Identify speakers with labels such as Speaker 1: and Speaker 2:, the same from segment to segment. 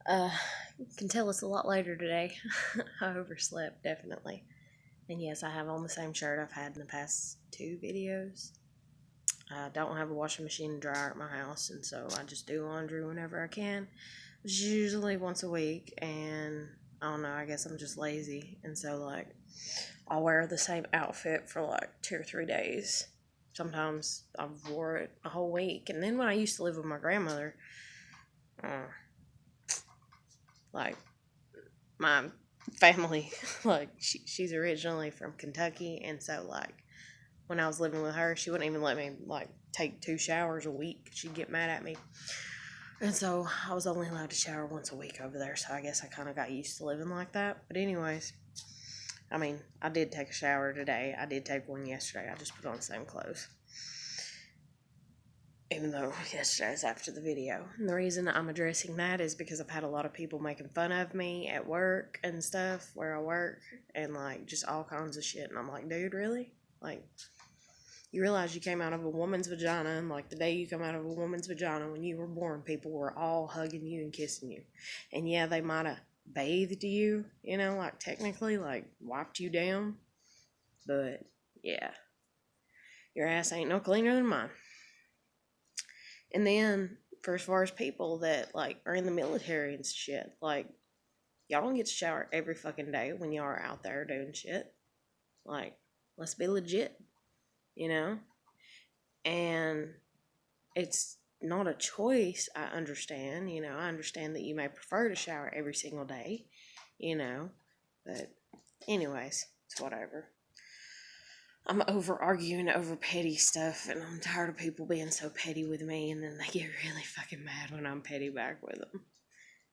Speaker 1: Uh, you can tell it's a lot later today. I overslept, definitely. And yes, I have on the same shirt I've had in the past two videos. I don't have a washing machine and dryer at my house, and so I just do laundry whenever I can, which is usually once a week. And I don't know, I guess I'm just lazy. And so, like, I'll wear the same outfit for like 2 or 3 days. Sometimes I've wore it a whole week. And then when I used to live with my grandmother, uh, like, my family, like she's originally from Kentucky, and so like when I was living with her, she wouldn't even let me like take 2 showers a week. She'd get mad at me, and so I was only allowed to shower once a week over there. So I guess I kind of got used to living like that. But anyways, I mean, I did take a shower today. I did take one yesterday. I just put on the same clothes. Even though yesterday's after the video. And the reason I'm addressing that is because I've had a lot of people making fun of me at work and stuff where I work and like just all kinds of shit. And I'm like, dude, really? Like, you realize you came out of a woman's vagina, and like the day you come out of a woman's vagina when you were born, people were all hugging you and kissing you. And yeah, they might have bathed you, like technically, like wiped you down. But yeah, your ass ain't no cleaner than mine. And then for as far as people that like are in the military and shit, like y'all don't get to shower every fucking day when y'all are out there doing shit. Like, let's be legit, you know? And it's not a choice, I understand, I understand that you may prefer to shower every single day, but anyways, it's whatever. I'm over arguing over petty stuff, and I'm tired of people being so petty with me, and then they get really fucking mad when I'm petty back with them.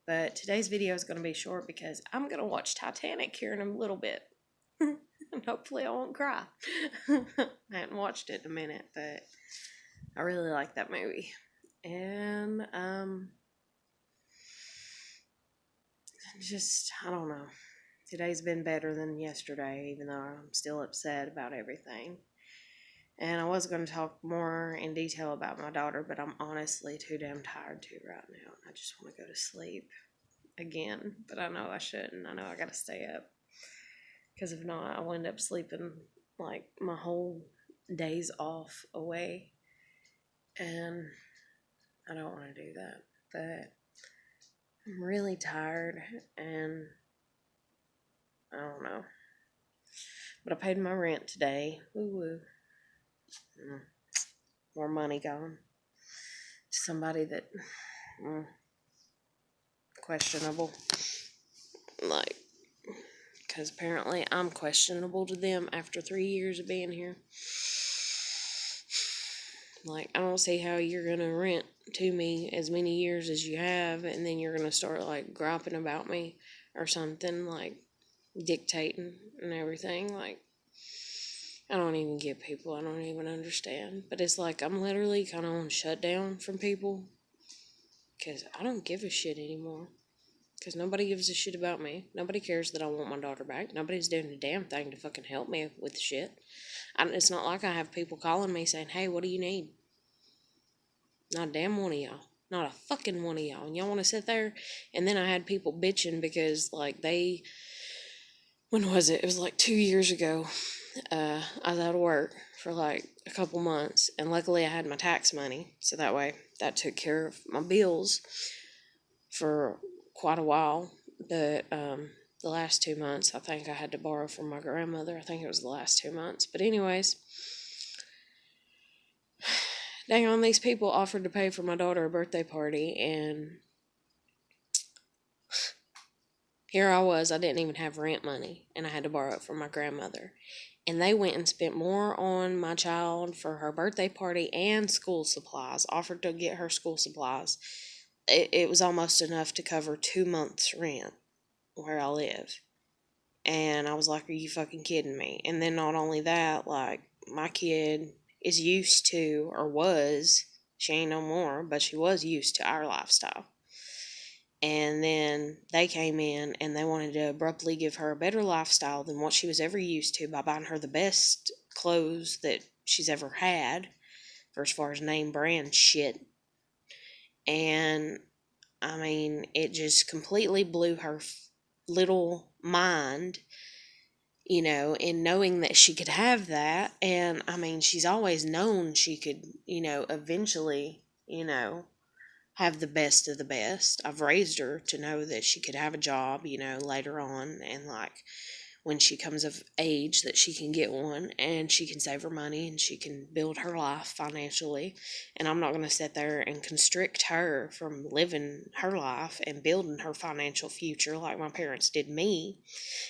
Speaker 1: But today's video is going to be short because I'm going to watch Titanic here in a little bit. And hopefully I won't cry. I hadn't watched it in a minute, but I really like that movie. And, I don't know. Today's been better than yesterday, even though I'm still upset about everything. And I was going to talk more in detail about my daughter, but I'm honestly too damn tired to right now. I just want to go to sleep again, but I know I shouldn't. I know I got to stay up. Because if not, I'll end up sleeping like my whole days off away. And I don't want to do that. But I'm really tired, and I don't know. But I paid my rent today. Woo woo. More money gone to somebody that questionable. Like, because apparently I'm questionable to them after 3 years of being here. Like, I don't see how you're going to rent to me as many years as you have, and then you're going to start, like, griping about me or something, like, dictating and everything. Like, I don't even get people. I don't even understand. But it's like I'm literally kind of on shutdown from people because I don't give a shit anymore. Because nobody gives a shit about me. Nobody cares that I want my daughter back. Nobody's doing a damn thing to fucking help me with shit. It's not like I have people calling me saying, hey, what do you need? Not a damn one of y'all. Not a fucking one of y'all. And y'all want to sit there? And then I had people bitching because, like, when was it? It was like 2 years ago. I was out of work for like a couple months. And luckily I had my tax money. So that way that took care of my bills for quite a while. But the last 2 months, I think I had to borrow from my grandmother. I think it was the last 2 months. But anyways, dang on, these people offered to pay for my daughter a birthday party, and here I was. I didn't even have rent money, and I had to borrow it from my grandmother. And they went and spent more on my child for her birthday party and school supplies, offered to get her school supplies. It was almost enough to cover 2 months' rent where I live. And I was like, are you fucking kidding me? And then not only that, like, my kid is used to, or was, she ain't no more, but she was used to our lifestyle. And then they came in and they wanted to abruptly give her a better lifestyle than what she was ever used to by buying her the best clothes that she's ever had, for as far as name brand shit. And I mean, it just completely blew her little mind, in knowing that she could have that. And I mean, she's always known she could, eventually, have the best of the best. I've raised her to know that she could have a job, later on, and like when she comes of age that she can get one and she can save her money and she can build her life financially. And I'm not going to sit there and constrict her from living her life and building her financial future like my parents did me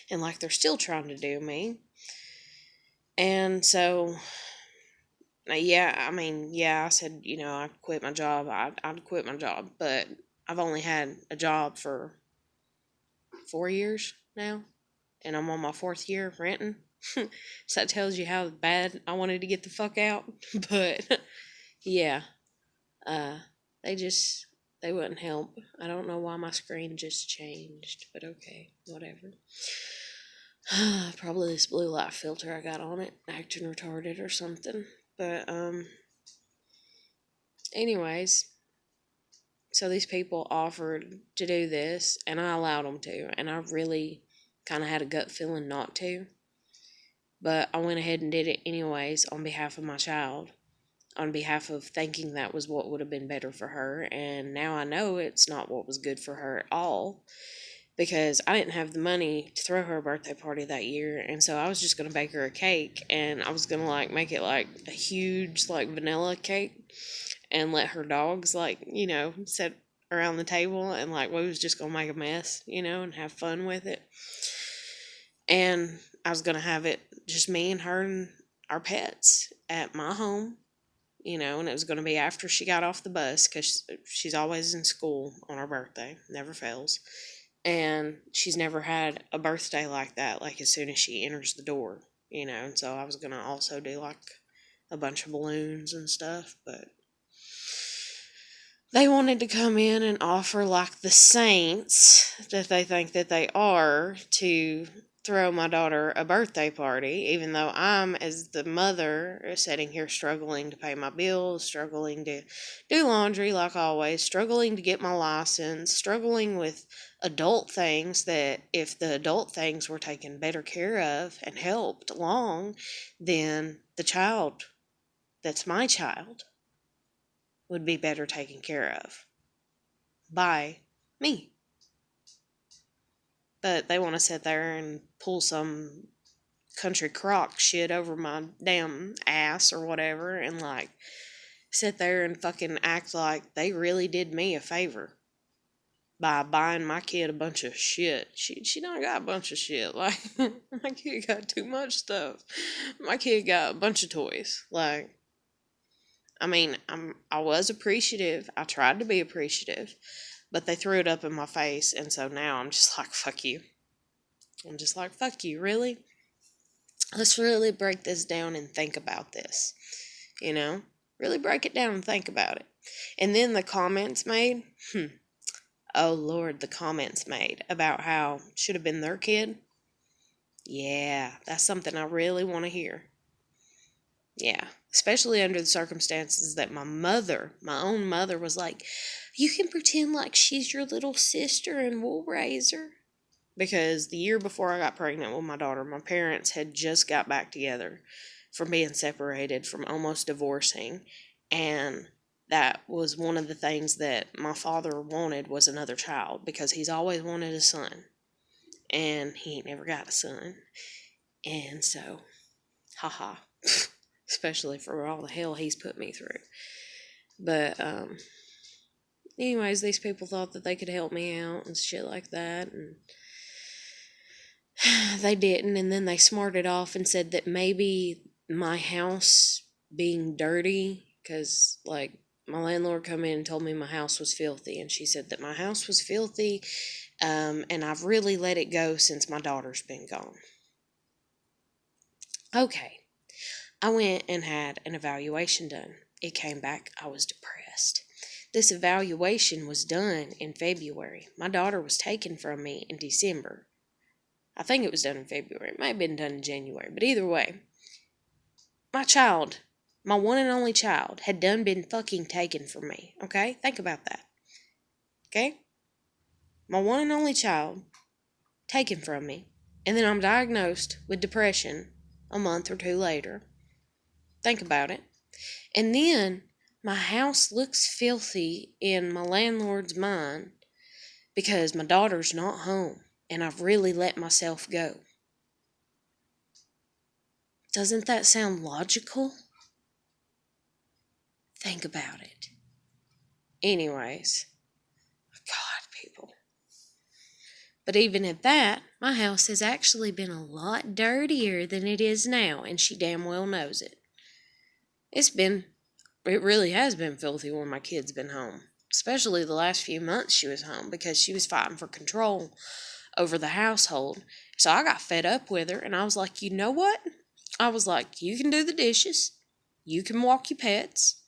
Speaker 1: and like they're still trying to do me. And so, yeah, I mean, yeah, I said, I'd quit my job. I'd quit my job, but I've only had a job for 4 years now, and I'm on my 4th year renting. So that tells you how bad I wanted to get the fuck out. But yeah, uh, they just they wouldn't help. I don't know why my screen just changed, but okay, whatever. Probably this blue light filter I got on it, acting retarded or something. But anyways, so these people offered to do this, and I allowed them to, and I really kind of had a gut feeling not to. But I went ahead and did it anyways on behalf of my child, on behalf of thinking that was what would have been better for her. And now I know it's not what was good for her at all, because I didn't have the money to throw her a birthday party that year. And so I was just going to bake her a cake, and I was going to like make it like a huge like vanilla cake and let her dogs like, sit around the table, and like we was just going to make a mess, and have fun with it. And I was going to have it just me and her and our pets at my home, and it was going to be after she got off the bus, because she's always in school on her birthday, never fails. And she's never had a birthday like that, like as soon as she enters the door, and so I was going to also do like a bunch of balloons and stuff, but they wanted to come in and offer like the saints that they think that they are to throw my daughter a birthday party, even though I'm, as the mother, sitting here struggling to pay my bills, struggling to do laundry like always, struggling to get my license, struggling with adult things that if the adult things were taken better care of and helped along, then the child that's my child would be better taken care of by me. But they want to sit there and pull some country crock shit over my damn ass or whatever, and like sit there and fucking act like they really did me a favor by buying my kid a bunch of shit. She don't got a bunch of shit. Like, my kid got too much stuff. My kid got a bunch of toys. Like, I mean, I was appreciative. I tried to be appreciative, but they threw it up in my face, and so now I'm just like, fuck you. I'm just like, fuck you, really? Let's really break this down and think about this. Really break it down and think about it. And then the comments made, oh Lord, the comments made about how should have been their kid. Yeah, that's something I really want to hear. Yeah, especially under the circumstances that my own mother, was like, you can pretend like she's your little sister and we'll raise her. Because the year before I got pregnant with my daughter, my parents had just got back together from being separated, from almost divorcing. And that was one of the things that my father wanted, was another child, because he's always wanted a son. And he ain't never got a son. And so, haha. Especially for all the hell he's put me through. But, anyways, these people thought that they could help me out and shit like that, and they didn't. And then they smarted off and said that maybe my house being dirty, because, like, my landlord come in and told me my house was filthy, and she said that my house was filthy, and I've really let it go since my daughter's been gone. Okay. I went and had an evaluation done. It came back I was depressed. This evaluation was done in February. My daughter was taken from me in December. I think it was done in February. It might have been done in January. But either way, my child, my one and only child, had done been fucking taken from me. Okay? Think about that. Okay? my one and only child, taken from me, and then I'm diagnosed with depression a month or two later. Think about it. And then my house looks filthy in my landlord's mind because my daughter's not home and I've really let myself go. Doesn't that sound logical? Think about it. Anyways, God, people. But even at that, my house has actually been a lot dirtier than it is now, and she damn well knows it. It really has been filthy when my kid's been home. Especially the last few months she was home because she was fighting for control over the household. So I got fed up with her and I was like, you know what? I was like, you can do the dishes. You can walk your pets.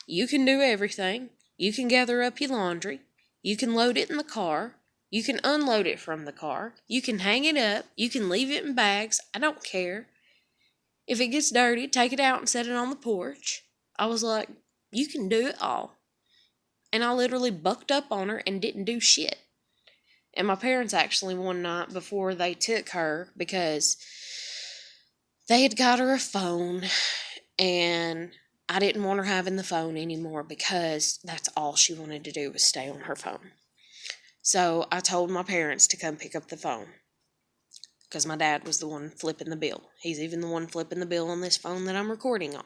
Speaker 1: You can do everything. You can gather up your laundry. You can load it in the car. You can unload it from the car. You can hang it up. You can leave it in bags. I don't care. If it gets dirty, take it out and set it on the porch. I was like, you can do it all. And I literally bucked up on her and didn't do shit. And my parents actually one night before they took her, because they had got her a phone and I didn't want her having the phone anymore because that's all she wanted to do was stay on her phone. So I told my parents to come pick up the phone because my dad was the one flipping the bill. He's even the one flipping the bill on this phone that I'm recording on.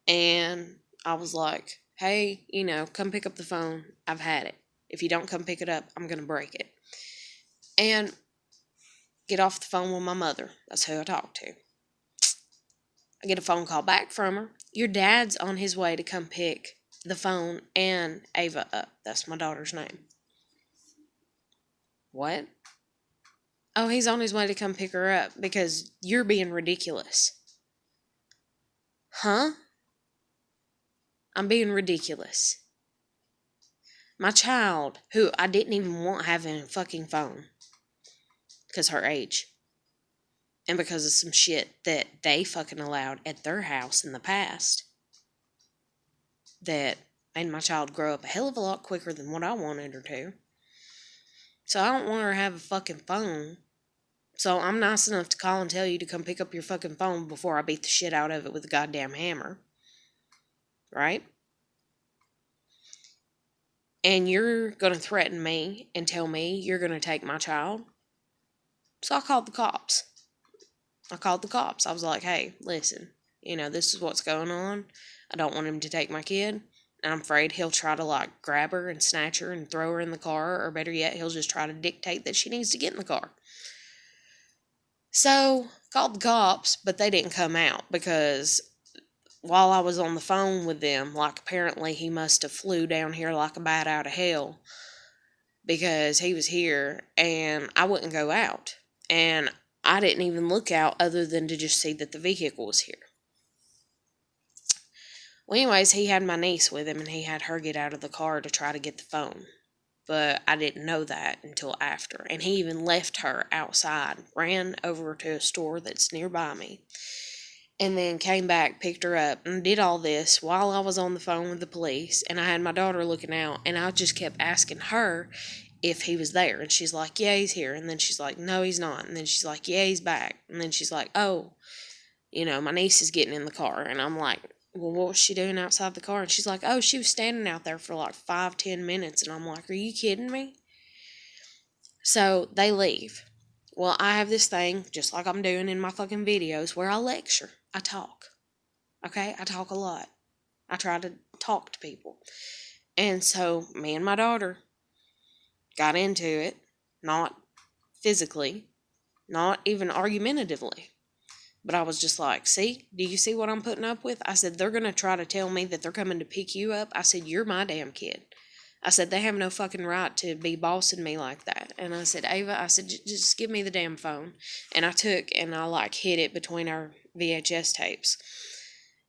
Speaker 1: And I was like, hey, come pick up the phone. I've had it. If you don't come pick it up, I'm going to break it. And get off the phone with my mother. That's who I talk to. I get a phone call back from her. Your dad's on his way to come pick the phone and Ava up. That's my daughter's name. What? Oh, he's on his way to come pick her up because you're being ridiculous. Huh? I'm being ridiculous. My child, who I didn't even want having a fucking phone because her age and because of some shit that they fucking allowed at their house in the past that made my child grow up a hell of a lot quicker than what I wanted her to. So I don't want her to have a fucking phone. So I'm nice enough to call and tell you to come pick up your fucking phone before I beat the shit out of it with a goddamn hammer. Right? And you're going to threaten me and tell me you're going to take my child? So I called the cops. I was like, hey, listen, this is what's going on. I don't want him to take my kid. And I'm afraid he'll try to, grab her and snatch her and throw her in the car. Or better yet, he'll just try to dictate that she needs to get in the car. So, called the cops, but they didn't come out because while I was on the phone with them, apparently he must have flew down here like a bat out of hell because he was here and I wouldn't go out. And I didn't even look out other than to just see that the vehicle was here. Well, anyways, he had my niece with him and he had her get out of the car to try to get the phone. But I didn't know that until after. And he even left her outside, ran over to a store that's nearby me, and then came back, picked her up, and did all this while I was on the phone with the police. And I had my daughter looking out, and I just kept asking her if he was there. And she's like, yeah, he's here. And then she's like, no, he's not. And then she's like, yeah, he's back. And then she's like, oh, my niece is getting in the car. And I'm like, well, what was she doing outside the car? And she's like, oh, she was standing out there for 5-10 minutes. And I'm like, are you kidding me? So they leave. Well, I have this thing, just like I'm doing in my fucking videos, where I lecture. I talk. Okay? I talk a lot. I try to talk to people. And so me and my daughter got into it, not physically, not even argumentatively. But I was just like, see, do you see what I'm putting up with? I said, they're going to try to tell me that they're coming to pick you up. I said, you're my damn kid. I said, they have no fucking right to be bossing me like that. And I said, Ava, I said, just give me the damn phone. And I took and I hid it between our VHS tapes.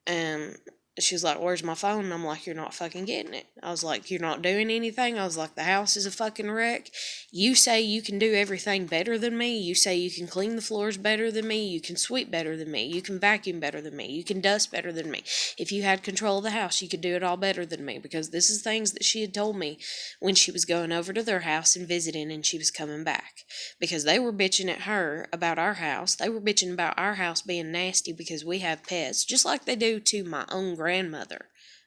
Speaker 1: And she was like, where's my phone? And I'm like, you're not fucking getting it. I was like, you're not doing anything. I was like, the house is a fucking wreck. You say you can do everything better than me. You say you can clean the floors better than me. You can sweep better than me. You can vacuum better than me. You can dust better than me. If you had control of the house, you could do it all better than me, because this is things that she had told me when she was going over to their house and visiting and she was coming back. Because they were bitching at her about our house. They were bitching about our house being nasty because we have pets, just like they do to my own grandmother,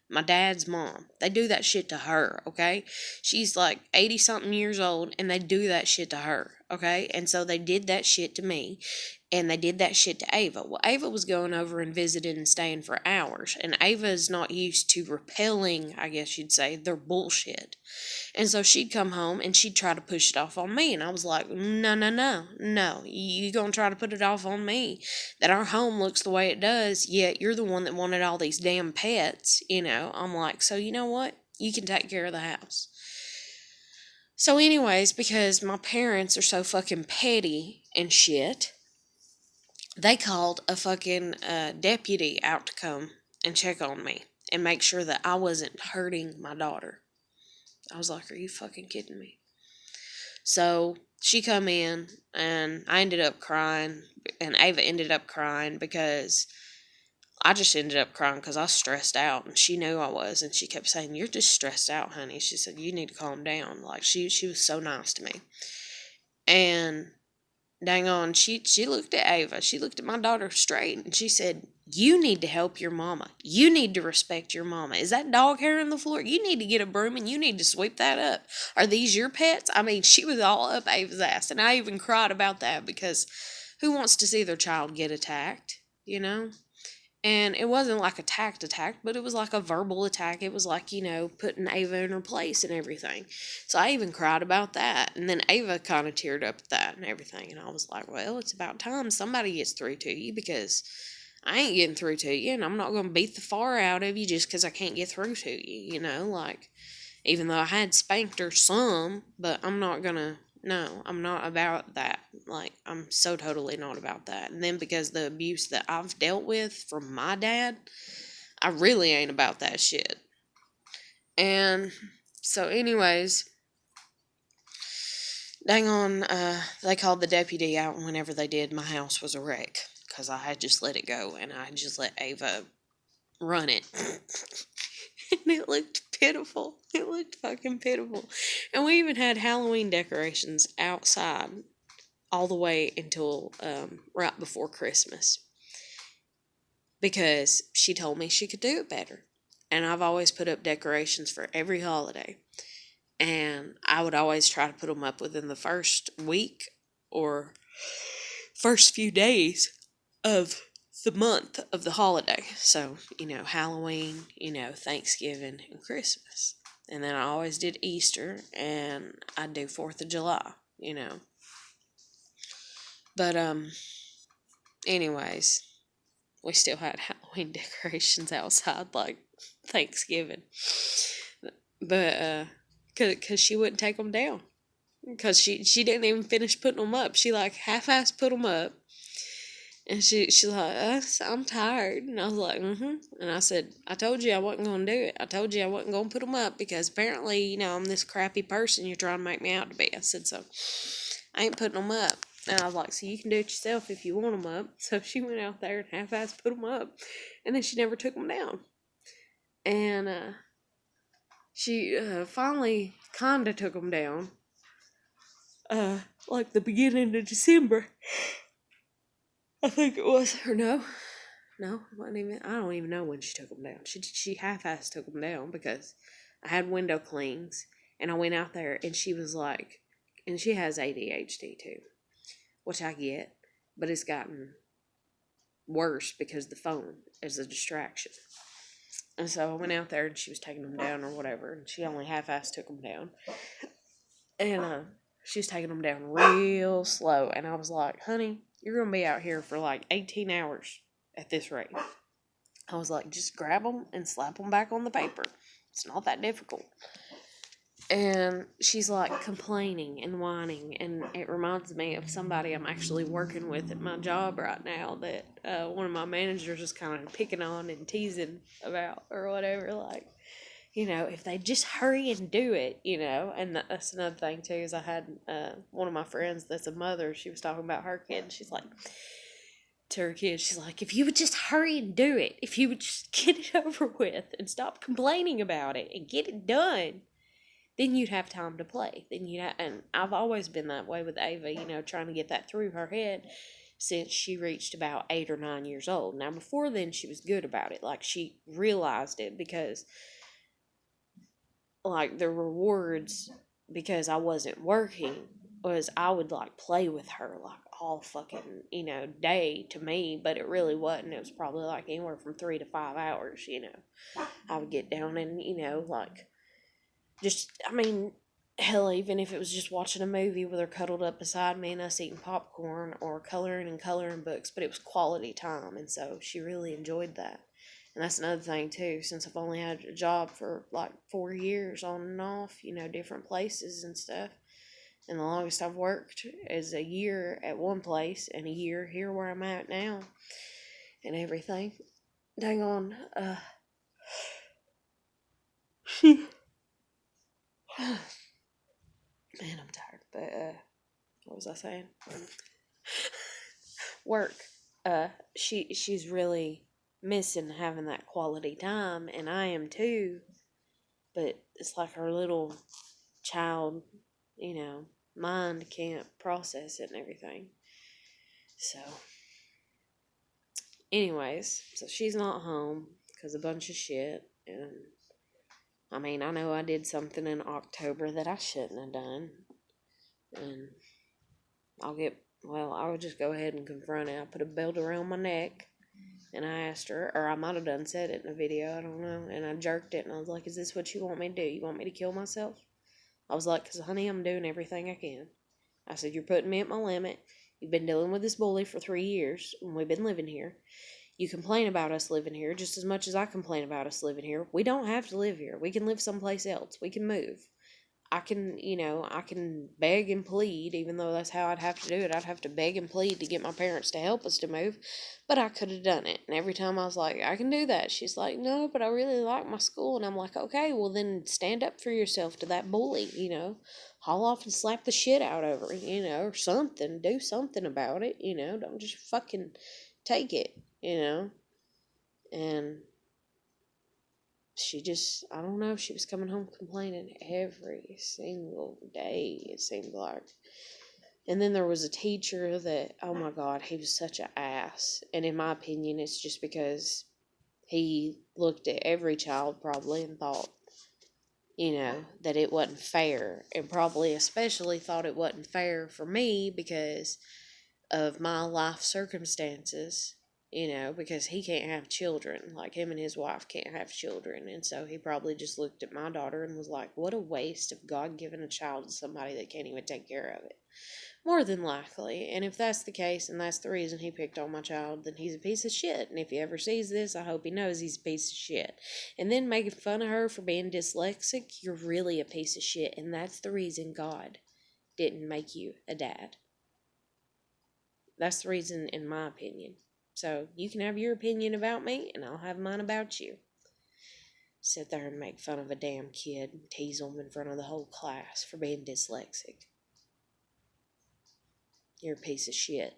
Speaker 1: my dad's mom. They do that shit to her, okay? She's like 80 something years old and they do that shit to her, okay? And so they did that shit to me, and they did that shit to Ava. Well, Ava was going over and visiting and staying for hours, and Ava is not used to repelling, I guess you'd say, their bullshit. And so she'd come home and she'd try to push it off on me. And I was like, no, no, no, no. You gonna try to put it off on me that our home looks the way it does, yet you're the one that wanted all these damn pets, you know? I'm like, so you know what? You can take care of the house. So anyways, because my parents are so fucking petty and shit, they called a fucking deputy out to come and check on me and make sure that I wasn't hurting my daughter. I was like, are you fucking kidding me? So she come in and I ended up crying, and Ava ended up crying because I just ended up crying because I was stressed out, and she knew I was, and she kept saying, you're just stressed out, honey. She said, you need to calm down. Like, she was so nice to me. And dang on, she looked at Ava. She looked at my daughter straight, and she said, you need to help your mama. You need to respect your mama. Is that dog hair on the floor? You need to get a broom and you need to sweep that up. Are these your pets? I mean, she was all up Ava's ass, and I even cried about that, because who wants to see their child get attacked, you know? And it wasn't like attack, but it was like a verbal attack. It was like, you know, putting Ava in her place and everything. So I even cried about that. And then Ava kind of teared up at that and everything. And I was like, well, it's about time somebody gets through to you, because I ain't getting through to you. And I'm not going to beat the far out of you just because I can't get through to you, you know? Like, even though I had spanked her some, but I'm not going to. No, I'm not about that. Like, I'm so totally not about that. And then because the abuse that I've dealt with from my dad, I really ain't about that shit. And so anyways, dang on, they called the deputy out, and whenever they did, my house was a wreck, because I had just let it go, and I had just let Ava run it. And it looked pitiful. It looked fucking pitiful. And we even had Halloween decorations outside all the way until right before Christmas, because she told me she could do it better. And I've always put up decorations for every holiday, and I would always try to put them up within the first week or first few days of the month of the holiday. So, you know, Halloween, you know, Thanksgiving, and Christmas. And then I always did Easter, and I'd do 4th of July, you know. But, anyways, we still had Halloween decorations outside, like Thanksgiving. But, because she wouldn't take them down. Because she didn't even finish putting them up. She, like, half-assed put them up. And she's like, I'm tired. And I was like, And I said, I told you I wasn't going to do it. I told you I wasn't going to put them up, because apparently, you know, I'm this crappy person you're trying to make me out to be. I said, so I ain't putting them up. And I was like, so you can do it yourself if you want them up. So she went out there and half-assed put them up. And then she never took them down. And she finally kind of took them down. Like the beginning of December. I think it was. Or no, it wasn't even. I don't even know when she took them down. She half-assed took them down, because I had window clings, and I went out there, and she was like, and she has ADHD too, which I get, but it's gotten worse because the phone is a distraction. And so I went out there, and she was taking them down or whatever, and she only half-assed took them down. And she was taking them down real slow, and I was like, honey, you're going to be out here for like 18 hours at this rate. I was like, just grab them and slap them back on the paper. It's not that difficult. And she's like complaining and whining, and it reminds me of somebody I'm actually working with at my job right now that one of my managers is kind of picking on and teasing about or whatever. Like, if they just hurry and do it, and that's another thing too. Is I had one of my friends that's a mother. She was talking about her kid, and she's like, to her kids, she's like, if you would just hurry and do it, if you would just get it over with and stop complaining about it and get it done, then you'd have time to play. And I've always been that way with Ava, trying to get that through her head since she reached about 8 or 9 years old. Now, before then, she was good about it. Like, she realized it because, like, the rewards, because I wasn't working, was I would, like, play with her, like, all fucking, day to me, but it really wasn't. It was probably, like, anywhere from 3 to 5 hours, I would get down and, like, just, hell, even if it was just watching a movie with her cuddled up beside me and us eating popcorn or coloring books, but it was quality time, and so she really enjoyed that. And that's another thing, too, since I've only had a job for, like, 4 years on and off, different places and stuff. And the longest I've worked is a year at one place and a year here where I'm at now and everything. Dang on, man, I'm tired, but, what was I saying? Work. She's really missing having that quality time, and I am too, but it's like her little child, mind can't process it and everything. So, anyways, so she's not home because a bunch of shit, and I know I did something in October that I shouldn't have done, and I would just go ahead and confront it. I put a belt around my neck, and I asked her, or I might have done said it in a video, I don't know, and I jerked it, and I was like, is this what you want me to do? You want me to kill myself? I was like, because, honey, I'm doing everything I can. I said, you're putting me at my limit. You've been dealing with this bully for 3 years, and we've been living here. You complain about us living here just as much as I complain about us living here. We don't have to live here. We can live someplace else. We can move. I can beg and plead, even though that's how I'd have to do it. I'd have to beg and plead to get my parents to help us to move, but I could have done it. And every time I was like, I can do that, she's like, no, but I really like my school. And I'm like, okay, well then stand up for yourself to that bully, haul off and slap the shit out of her, or something. Do something about it, don't just fucking take it, and she just, I don't know, she was coming home complaining every single day, it seemed like. And then there was a teacher that, oh my God, he was such an ass. And in my opinion, it's just because he looked at every child probably and thought, that it wasn't fair. And probably especially thought it wasn't fair for me because of my life circumstances, because he can't have children. Like, him and his wife can't have children. And so he probably just looked at my daughter and was like, what a waste of God giving a child to somebody that can't even take care of it. More than likely. And if that's the case, and that's the reason he picked on my child, then he's a piece of shit. And if he ever sees this, I hope he knows he's a piece of shit. And then making fun of her for being dyslexic, you're really a piece of shit. And that's the reason God didn't make you a dad. That's the reason, in my opinion. So, you can have your opinion about me, and I'll have mine about you. Sit there and make fun of a damn kid and tease them in front of the whole class for being dyslexic. You're a piece of shit.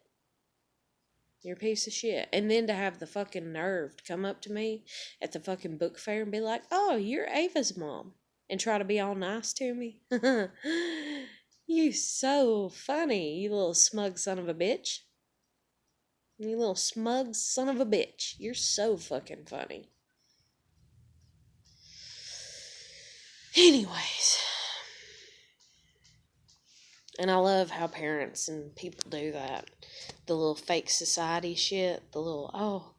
Speaker 1: You're a piece of shit. And then to have the fucking nerve to come up to me at the fucking book fair and be like, oh, you're Ava's mom. And try to be all nice to me. You so funny, you little smug son of a bitch. You little smug son of a bitch. You're so fucking funny. Anyways. And I love how parents and people do that. The little fake society shit. The little, oh,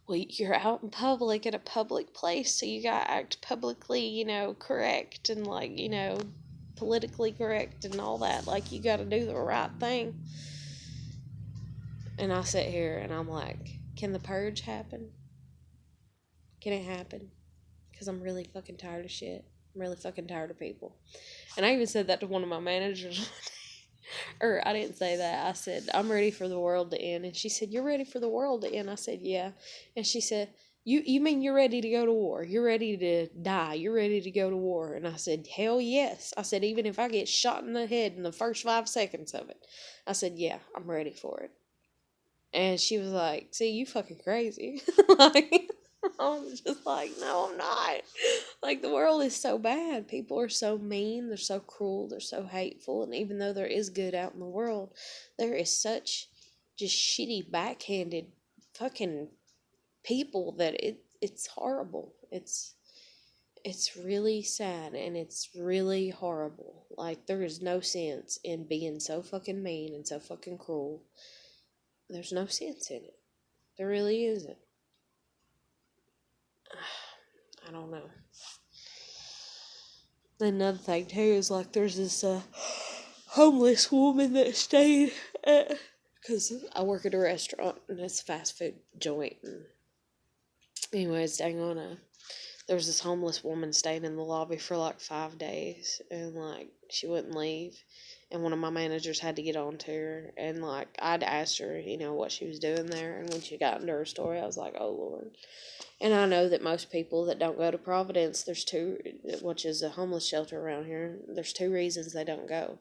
Speaker 1: well, you're out in public at a public place, so you gotta act publicly, correct and, like, politically correct and all that. Like, you gotta do the right thing. And I sit here and I'm like, can the purge happen? Can it happen? Because I'm really fucking tired of shit. I'm really fucking tired of people. And I even said that to one of my managers. Or I didn't say that. I said, I'm ready for the world to end. And she said, you're ready for the world to end? I said, yeah. And she said, you mean you're ready to go to war? You're ready to die? You're ready to go to war? And I said, hell yes. I said, even if I get shot in the head in the first 5 seconds of it. I said, yeah, I'm ready for it. And she was like, see, you fucking crazy. Like, I was just like, no, I'm not. Like, the world is so bad. People are so mean. They're so cruel. They're so hateful. And even though there is good out in the world, there is such just shitty, backhanded fucking people that it's horrible. It's really sad and it's really horrible. Like, there is no sense in being so fucking mean and so fucking cruel. There's no sense in it. There really isn't. I don't know. Another thing too is like there's this homeless woman that stayed at, because I work at a restaurant and it's a fast food joint. And anyways, dang on, there was this homeless woman staying in the lobby for like 5 days, and like she wouldn't leave. And one of my managers had to get on to her, and like I'd asked her, what she was doing there, and when she got into her story, I was like, oh Lord. And I know that most people that don't go to Providence, which is a homeless shelter around here, there's 2 reasons they don't go.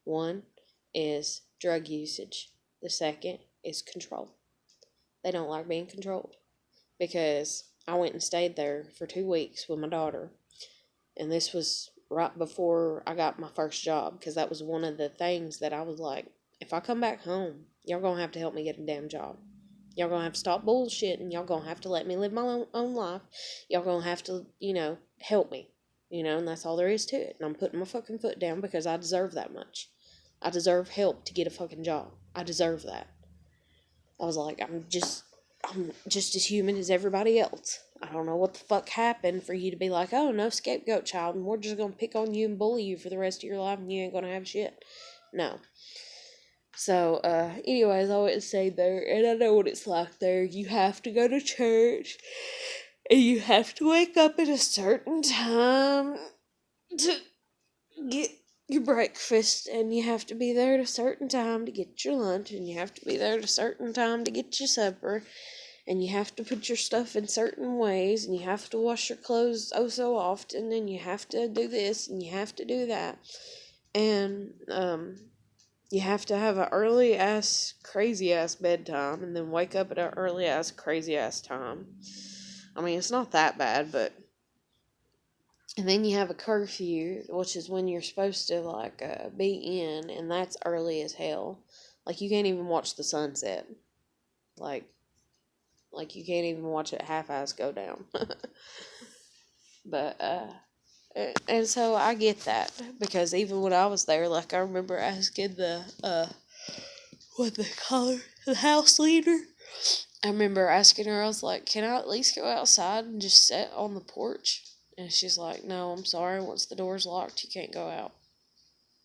Speaker 1: One is drug usage. The second is control. They don't like being controlled. Because I went and stayed there for 2 weeks with my daughter. And this was right before I got my first job. Because that was one of the things that I was like, if I come back home, y'all going to have to help me get a damn job. Y'all going to have to stop bullshitting. Y'all going to have to let me live my own life. Y'all going to have to, help me. And that's all there is to it. And I'm putting my fucking foot down because I deserve that much. I deserve help to get a fucking job. I deserve that. I was like, I'm just as human as everybody else. I don't know what the fuck happened for you to be like, oh, no scapegoat child, and we're just going to pick on you and bully you for the rest of your life, and you ain't going to have shit. No. So, anyways, I went and stayed there, and I know what it's like there. You have to go to church, and you have to wake up at a certain time to get your breakfast, and you have to be there at a certain time to get your lunch, and you have to be there at a certain time to get your supper, and you have to put your stuff in certain ways, and you have to wash your clothes oh so often, and you have to do this, and you have to do that, and, you have to have an early-ass, crazy-ass bedtime, and then wake up at an early-ass, crazy-ass time. I mean, it's not that bad, but... And then you have a curfew, which is when you're supposed to, like, be in, and that's early as hell. Like, you can't even watch the sunset. Like you can't even watch it half-ass go down. But, and so I get that, because even when I was there, like, I remember asking what they call her, the house leader. I remember asking her, I was like, can I at least go outside and just sit on the porch? And she's like, no, I'm sorry, once the door's locked, you can't go out.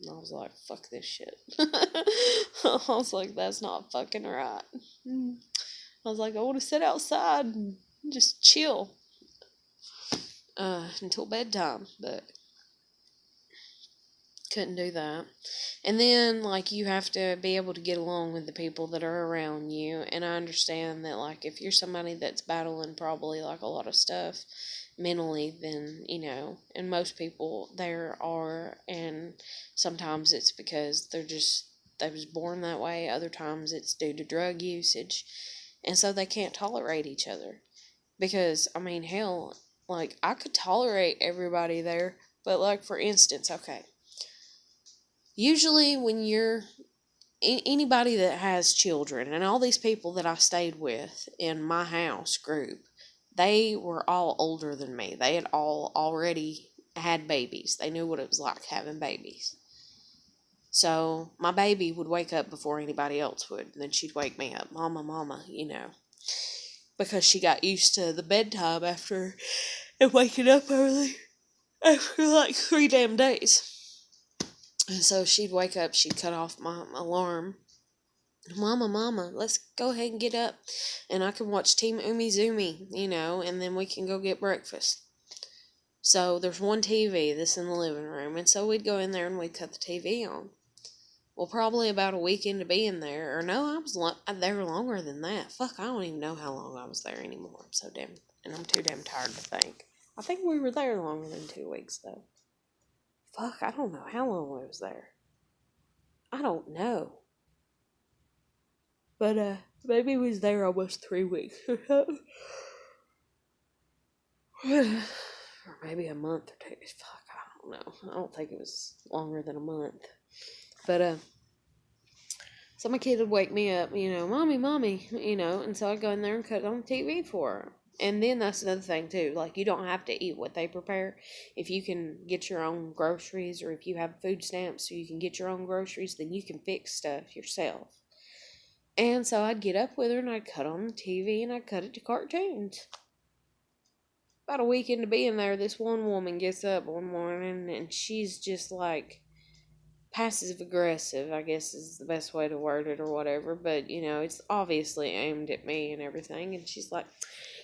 Speaker 1: And I was like, fuck this shit. I was like, that's not fucking right. I was like, I want to sit outside and just chill until bedtime, but couldn't do that. And then, like, you have to be able to get along with the people that are around you, and I understand that, like, if you're somebody that's battling probably, like, a lot of stuff mentally, then, and most people there are, and sometimes it's because they was born that way, other times it's due to drug usage, and so they can't tolerate each other, because, I mean, hell, like, I could tolerate everybody there, but, like, for instance, okay, usually when you're anybody that has children, and all these people that I stayed with in my house group, they were all older than me. They had all already had babies. They knew what it was like having babies. So my baby would wake up before anybody else would, and then she'd wake me up, mama, mama, because she got used to the bedtime after and waking up early after like 3 damn days. And so she'd wake up, she'd cut off my alarm. Mama, let's go ahead and get up. And I can watch Team Umizoomi, and then we can go get breakfast. So there's one TV that's in the living room, and so we'd go in there and we'd cut the TV on. Well, probably about a week into being there, or no, I was there longer than that. Fuck, I don't even know how long I was there anymore. I'm too damn tired to think. I think we were there longer than 2 weeks, though. Fuck, I don't know how long we was there. I don't know. But, maybe we was there almost 3 weeks or something. Or maybe a month or two. Fuck, I don't know. I don't think it was longer than a month. But, so my kid would wake me up, mommy, and so I'd go in there and cut it on the TV for her. And then that's another thing, too. Like, you don't have to eat what they prepare. If you can get your own groceries, or if you have food stamps so you can get your own groceries, then you can fix stuff yourself. And so I'd get up with her, and I'd cut on the TV, and I'd cut it to cartoons. About a week into being there, this one woman gets up one morning, and she's just like passive aggressive, I guess is the best way to word it or whatever, but it's obviously aimed at me and everything. And she's like,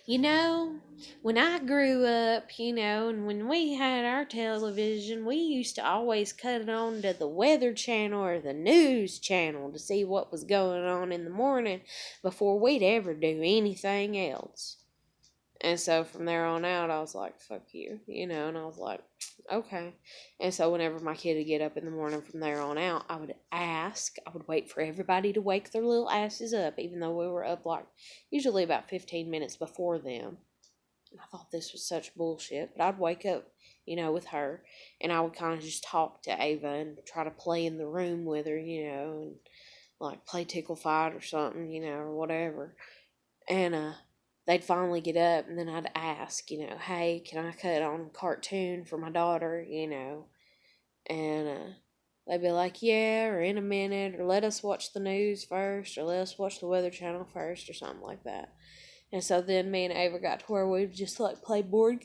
Speaker 1: when I grew up, and when we had our television, we used to always cut it on to the Weather Channel or the News Channel to see what was going on in the morning before we'd ever do anything else. And so from there on out, I was like, fuck you, and I was like, okay. And so whenever my kid would get up in the morning from there on out, I would wait for everybody to wake their little asses up, even though we were up like usually about 15 minutes before them. And I thought this was such bullshit, but I'd wake up, with her, and I would kind of just talk to Ava and try to play in the room with her, and like play tickle fight or something, or whatever. And, they'd finally get up, and then I'd ask, hey, can I cut on a cartoon for my daughter, and they'd be like, yeah, or in a minute, or let us watch the news first, or let us watch the Weather Channel first, or something like that. And so then me and Ava got to where we would just like play board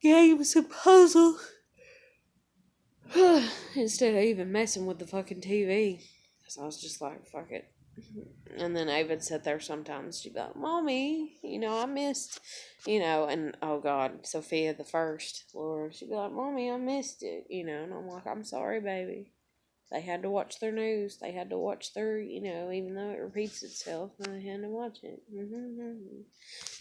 Speaker 1: games and puzzles instead of even messing with the fucking TV. So I was just like, fuck it. And then Ava would sit there sometimes. She'd be like, Mommy, I missed, and oh God, Sophia the first, Lord, she'd be like, Mommy, I missed it, and I'm like, I'm sorry, baby. They had to watch their news. They had to watch their, even though it repeats itself, they had to watch it.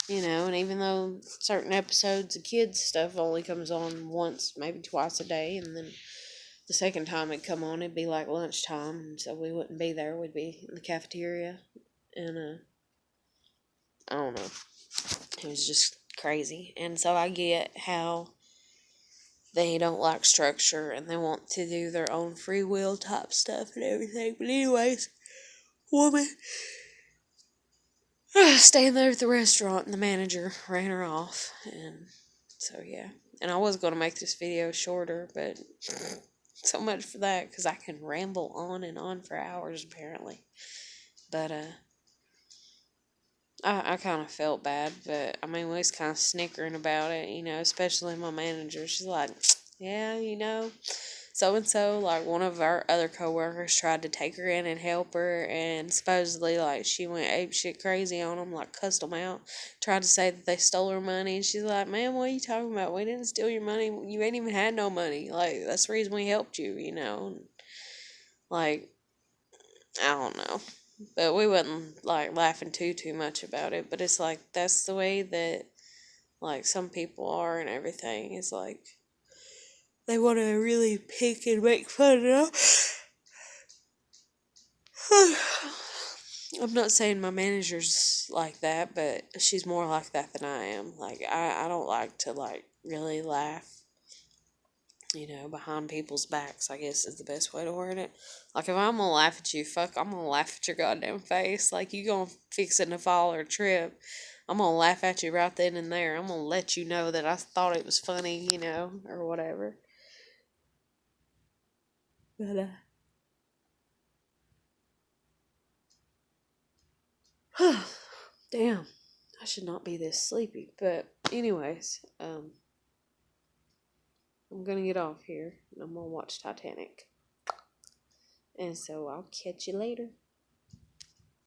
Speaker 1: And even though certain episodes of kids stuff only comes on once, maybe twice a day, and then the second time it'd come on, it'd be like lunchtime, and so we wouldn't be there. We'd be in the cafeteria, and I don't know. It was just crazy. And so I get how they don't like structure and they want to do their own free will type stuff and everything. But anyways, woman staying there at the restaurant, and the manager ran her off. And so yeah. And I was going to make this video shorter, but so much for that, because I can ramble on and on for hours apparently. But I kind of felt bad, but I mean, we was kind of snickering about it, especially my manager. She's like, yeah, so and so, like one of our other coworkers tried to take her in and help her, and supposedly like she went ape shit crazy on them, like cussed them out, tried to say that they stole her money, and she's like, man, what are you talking about? We didn't steal your money. You ain't even had no money. Like, that's the reason we helped you, like, I don't know. But we wasn't like laughing too much about it. But it's like that's the way that like some people are and everything. It's like they want to really pick and make fun of. I'm not saying my manager's like that, but she's more like that than I am. Like I don't like to like really laugh, behind people's backs, I guess is the best way to word it. Like, if I'm gonna laugh at you, I'm gonna laugh at your goddamn face. Like, you gonna fix it to fall or trip, I'm gonna laugh at you right then and there. I'm gonna let you know that I thought it was funny, or whatever. But, damn, I should not be this sleepy. But, anyways, I'm gonna get off here, and I'm gonna watch Titanic. And so I'll catch you later.